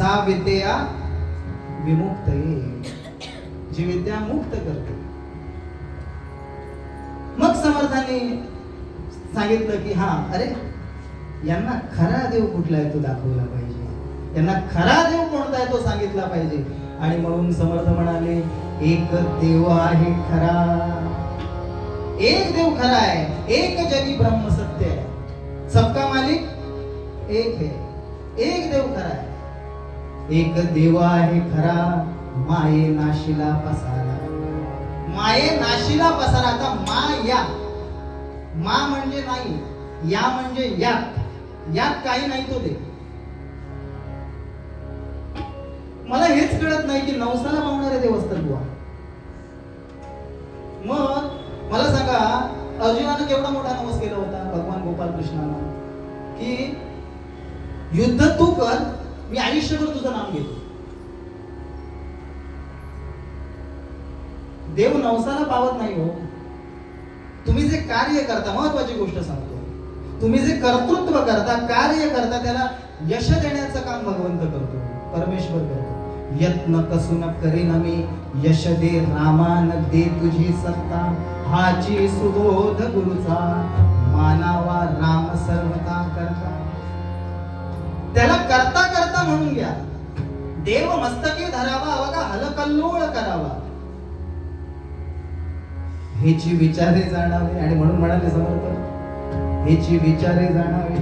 सा विद्या विमुक्त, जी विद्या मुक्त करते. मग समर्थांनी सांगितलं की हा, अरे यांना खरा देव कुठला आहे तो दाखवला पाहिजे, यांना खरा देव कोणता आहे तो सांगितला पाहिजे. आणि म्हणून समर्थ म्हणाले, एक देव आहे खरा, एक देव खरा आहे, एक जगी ब्रह्म सत्य आहे, सबका मालिक एक है, एक देव खरा आहे. एक देव आहे खरा, माये नाशिला पसारा, माये नाशिला पसारा. आता माया, मा म्हणजे नाही, या म्हणजे यात, यात काही नाही तो दे. मला हेच कळत नाही की नवसाला पावणारे देव असतात बुवा. मग मला सांगा, अर्जुनानं केवढा मोठा नवस केला होता भगवान गोपाल कृष्णाला, की युद्ध तू कर, मी आयुष्यभर तुझं नाम घेतो. देव नवसाला पावत नाही हो. तुम्ही जे कार्य करता, महत्वाची गोष्ट सांगतो, तुम्ही जे कर्तृत्व करता, कार्य करता, त्याला यश देण्याचं काम भगवंत करतो, परमेश्वर करतो. यत्न कसून करीन मी, यश दे रामान दे तुझी सत्ता, हाची सुबोध गुरुचा, मानावा राम सर्वता करता. त्याला करता करता म्हणून घ्या. देव मस्तकी धरावा, बघा हलकल्लोळ करावा, हेची विचारे जाणावे. आणि म्हणून म्हणाले समर्थ, हेची विचारे जाणावे.